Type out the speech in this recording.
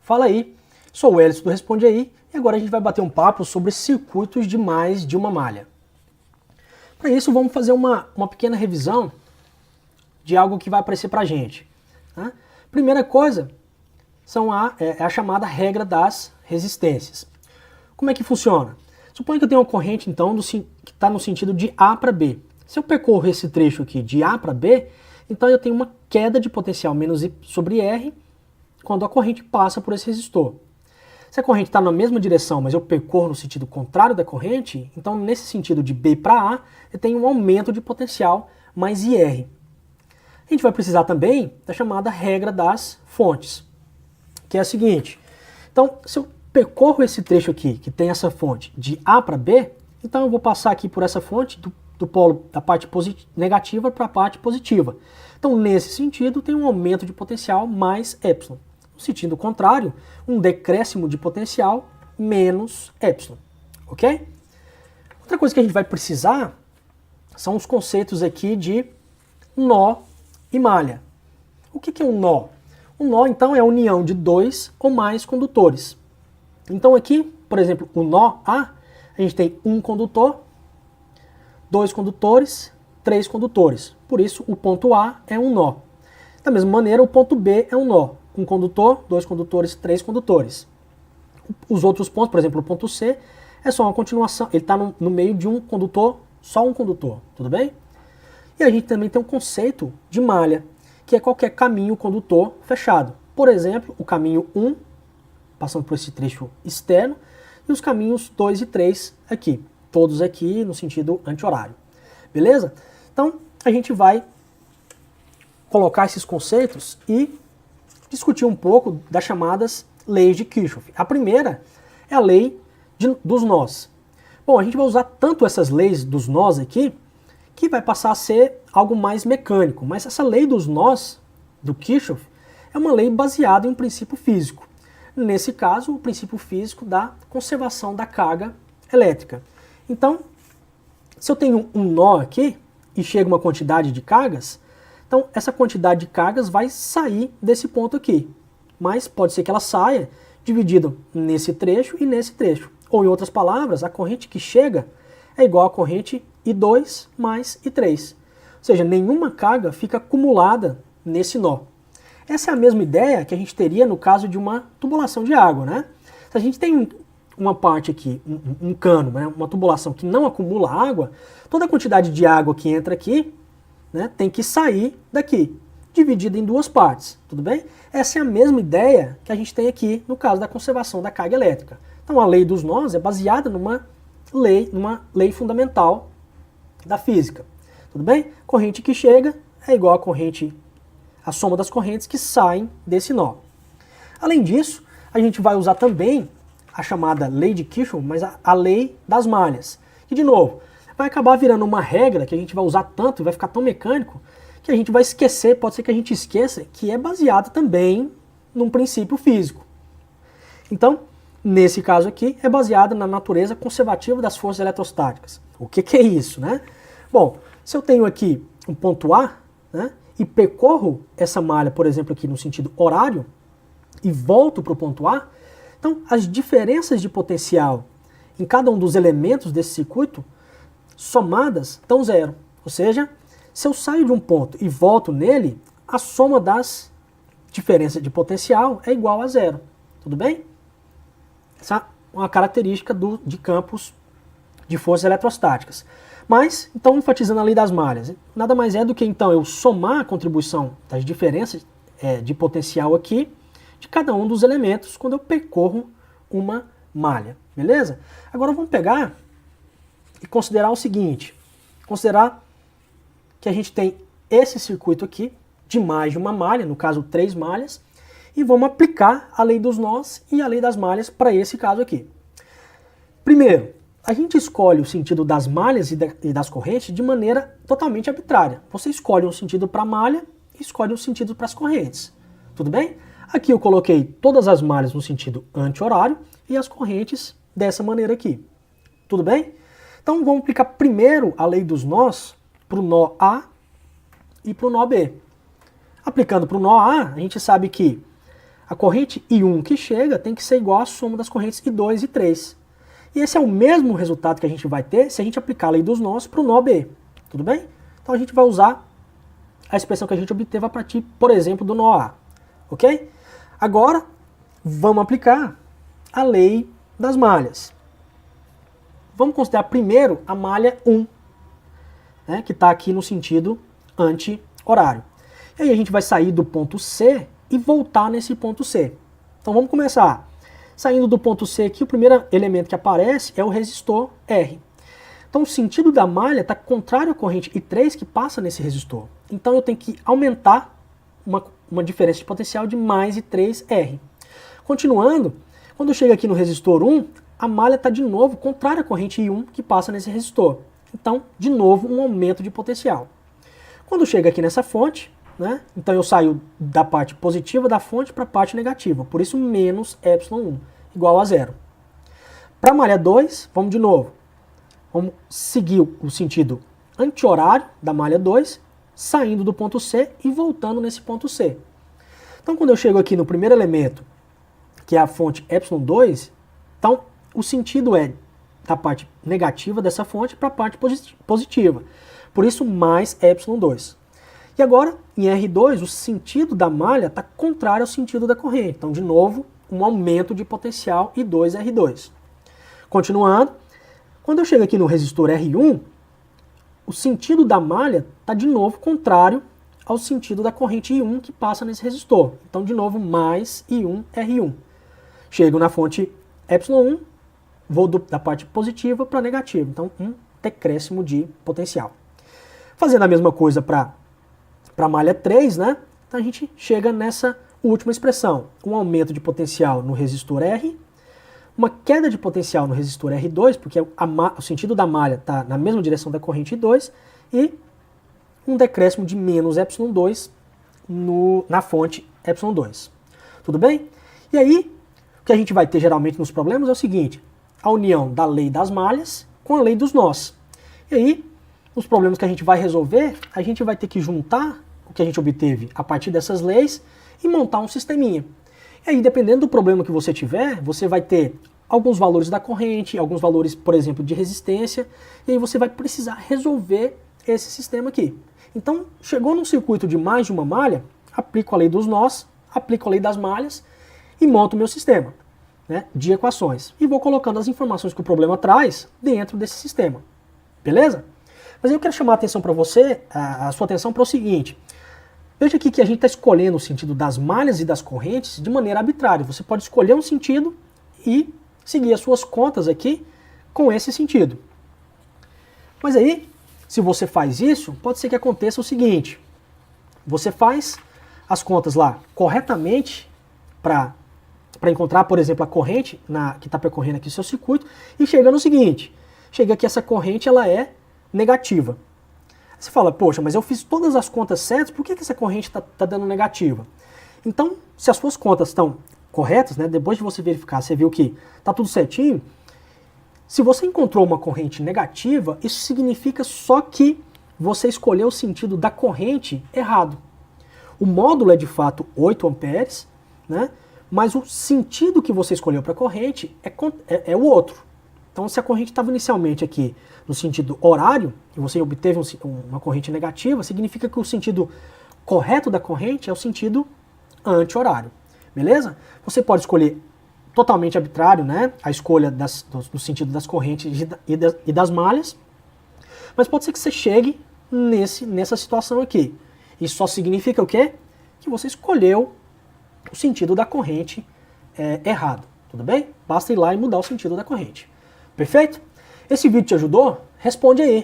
Fala aí, sou o Elis do Responde Aí e agora a gente vai bater um papo sobre circuitos de mais de uma malha. Para isso vamos fazer uma pequena revisão de algo que vai aparecer para a gente. Tá? Primeira coisa é a chamada regra das resistências. Como é que funciona? Suponha que eu tenho uma corrente então que está no sentido de A para B. Se eu percorro esse trecho aqui de A para B, então eu tenho uma queda de potencial menos I sobre R quando a corrente passa por esse resistor. Se a corrente está na mesma direção, mas eu percorro no sentido contrário da corrente, então nesse sentido de B para A, eu tenho um aumento de potencial mais IR. A gente vai precisar também da chamada regra das fontes, que é a seguinte. Então, se eu percorro esse trecho aqui, que tem essa fonte de A para B, então eu vou passar aqui por essa fonte do polo da parte negativa para a parte positiva. Então, nesse sentido, tem um aumento de potencial mais epsilon. No sentido contrário, um decréscimo de potencial menos epsilon. Ok? Outra coisa que a gente vai precisar são os conceitos aqui de nó e malha. O que é um nó? Um nó, então, é a união de dois ou mais condutores. Então aqui, por exemplo, o nó A, a gente tem um condutor, dois condutores, três condutores. Por isso, o ponto A é um nó. Da mesma maneira, o ponto B é um nó. Um condutor, dois condutores, três condutores. Os outros pontos, por exemplo, o ponto C, é só uma continuação. Ele está no meio de um condutor, só um condutor. Tudo bem? E a gente também tem um conceito de malha, que é qualquer caminho condutor fechado. Por exemplo, o caminho 1, passando por esse trecho externo, e os caminhos 2 e 3 aqui. Todos aqui no sentido anti-horário. Beleza? Então, a gente vai colocar esses conceitos e discutir um pouco das chamadas leis de Kirchhoff. A primeira é a lei dos nós. Bom, a gente vai usar tanto essas leis dos nós aqui, que vai passar a ser algo mais mecânico. Mas essa lei dos nós, do Kirchhoff, é uma lei baseada em um princípio físico. Nesse caso, o princípio físico da conservação da carga elétrica. Então, se eu tenho um nó aqui e chega uma quantidade de cargas, então essa quantidade de cargas vai sair desse ponto aqui. Mas pode ser que ela saia dividida nesse trecho e nesse trecho. Ou em outras palavras, a corrente que chega é igual à corrente I2 mais I3. Ou seja, nenhuma carga fica acumulada nesse nó. Essa é a mesma ideia que a gente teria no caso de uma tubulação de água, né? Se a gente tem uma parte aqui, um cano, né, uma tubulação que não acumula água, toda a quantidade de água que entra aqui, né, tem que sair daqui, dividida em duas partes, tudo bem? Essa é a mesma ideia que a gente tem aqui no caso da conservação da carga elétrica. Então a lei dos nós é baseada numa lei fundamental da física, tudo bem? Corrente que chega é igual a soma das correntes que saem desse nó. Além disso, a gente vai usar também a chamada lei de Kirchhoff, mas a lei das malhas. E de novo, vai acabar virando uma regra que a gente vai usar tanto e vai ficar tão mecânico que a gente vai esquecer, pode ser que a gente esqueça, que é baseada também num princípio físico. Então, nesse caso aqui, é baseada na natureza conservativa das forças eletrostáticas. O que é isso, né? Bom, se eu tenho aqui um ponto A, né, e percorro essa malha, por exemplo, aqui no sentido horário, e volto para o ponto A, então as diferenças de potencial em cada um dos elementos desse circuito, somadas, dão zero. Ou seja, se eu saio de um ponto e volto nele, a soma das diferenças de potencial é igual a zero. Tudo bem? Essa é uma característica de campos de forças eletrostáticas. Mas, então, enfatizando a lei das malhas, nada mais é do que, então, eu somar a contribuição das diferenças de potencial aqui, de cada um dos elementos, quando eu percorro uma malha, beleza? Agora vamos pegar e considerar o seguinte, considerar que a gente tem esse circuito aqui, de mais de uma malha, no caso 3 malhas, e vamos aplicar a lei dos nós e a lei das malhas para esse caso aqui. Primeiro, a gente escolhe o sentido das malhas e das correntes de maneira totalmente arbitrária. Você escolhe um sentido para a malha e escolhe um sentido para as correntes. Tudo bem? Aqui eu coloquei todas as malhas no sentido anti-horário e as correntes dessa maneira aqui. Tudo bem? Então vamos aplicar primeiro a lei dos nós para o nó A e para o nó B. Aplicando para o nó A, a gente sabe que A corrente I1 que chega tem que ser igual à soma das correntes I2 e 3. E esse é o mesmo resultado que a gente vai ter se a gente aplicar a lei dos nós para o nó B. Tudo bem? Então a gente vai usar a expressão que a gente obteve a partir, por exemplo, do nó A. Ok? Agora, vamos aplicar a lei das malhas. Vamos considerar primeiro a malha 1, né, que está aqui no sentido anti-horário. E aí a gente vai sair do ponto C e voltar nesse ponto C. Então vamos começar. Saindo do ponto C aqui, o primeiro elemento que aparece é o resistor R. Então o sentido da malha está contrário à corrente I3 que passa nesse resistor. Então eu tenho que aumentar uma diferença de potencial de mais I3R. Continuando, quando eu chego aqui no resistor 1, a malha está de novo contrária à corrente I1 que passa nesse resistor. Então, de novo, um aumento de potencial. Quando chega aqui nessa fonte, né, então eu saio da parte positiva da fonte para a parte negativa. Por isso, menos ε1 igual a 0. Para a malha 2, vamos de novo. Vamos seguir o sentido anti-horário da malha 2, saindo do ponto C e voltando nesse ponto C. Então, quando eu chego aqui no primeiro elemento, que é a fonte ε2, então o sentido é da parte negativa dessa fonte para a parte positiva. Por isso, mais ε2. E agora, em R2, o sentido da malha está contrário ao sentido da corrente. Então, de novo, um aumento de potencial I2R2. Continuando, quando eu chego aqui no resistor R1, o sentido da malha está de novo contrário ao sentido da corrente I1 que passa nesse resistor. Então, de novo, mais I1R1. Chego na fonte ε1, vou da parte positiva para a negativa. Então, um decréscimo de potencial. Fazendo a mesma coisa para a malha 3, né? Então a gente chega nessa última expressão. Um aumento de potencial no resistor R, uma queda de potencial no resistor R2, porque o sentido da malha está na mesma direção da corrente I2, e um decréscimo de menos ε2 na fonte ε2. Tudo bem? E aí, o que a gente vai ter geralmente nos problemas é o seguinte, a união da lei das malhas com a lei dos nós. E aí, os problemas que a gente vai resolver, a gente vai ter que juntar o que a gente obteve a partir dessas leis e montar um sisteminha. E aí, dependendo do problema que você tiver, você vai ter alguns valores da corrente, alguns valores, por exemplo, de resistência, e aí você vai precisar resolver esse sistema aqui. Então, chegou num circuito de mais de uma malha, aplico a lei dos nós, aplico a lei das malhas e monto o meu sistema, né, de equações. E vou colocando as informações que o problema traz dentro desse sistema. Beleza? Mas eu quero chamar a atenção para você, a sua atenção para o seguinte. Veja aqui que a gente está escolhendo o sentido das malhas e das correntes de maneira arbitrária. Você pode escolher um sentido e seguir as suas contas aqui com esse sentido. Mas aí, se você faz isso, pode ser que aconteça o seguinte. Você faz as contas lá corretamente para encontrar, por exemplo, a corrente que está percorrendo aqui o seu circuito e chega no seguinte. Chega que essa corrente ela é negativa. Você fala, poxa, mas eu fiz todas as contas certas, por que essa corrente está dando negativa? Então, se as suas contas estão corretas, né, depois de você verificar, você viu que está tudo certinho, se você encontrou uma corrente negativa, isso significa só que você escolheu o sentido da corrente errado. O módulo é de fato 8 amperes, né, mas o sentido que você escolheu para a corrente é o outro. Então, se a corrente estava inicialmente aqui no sentido horário, e você obteve uma corrente negativa, significa que o sentido correto da corrente é o sentido anti-horário. Beleza? Você pode escolher totalmente arbitrário, né, a escolha do sentido das correntes e das malhas, mas pode ser que você chegue nessa situação aqui. Isso só significa o quê? Que você escolheu o sentido da corrente errado. Tudo bem? Basta ir lá e mudar o sentido da corrente. Perfeito? Esse vídeo te ajudou? Responde aí.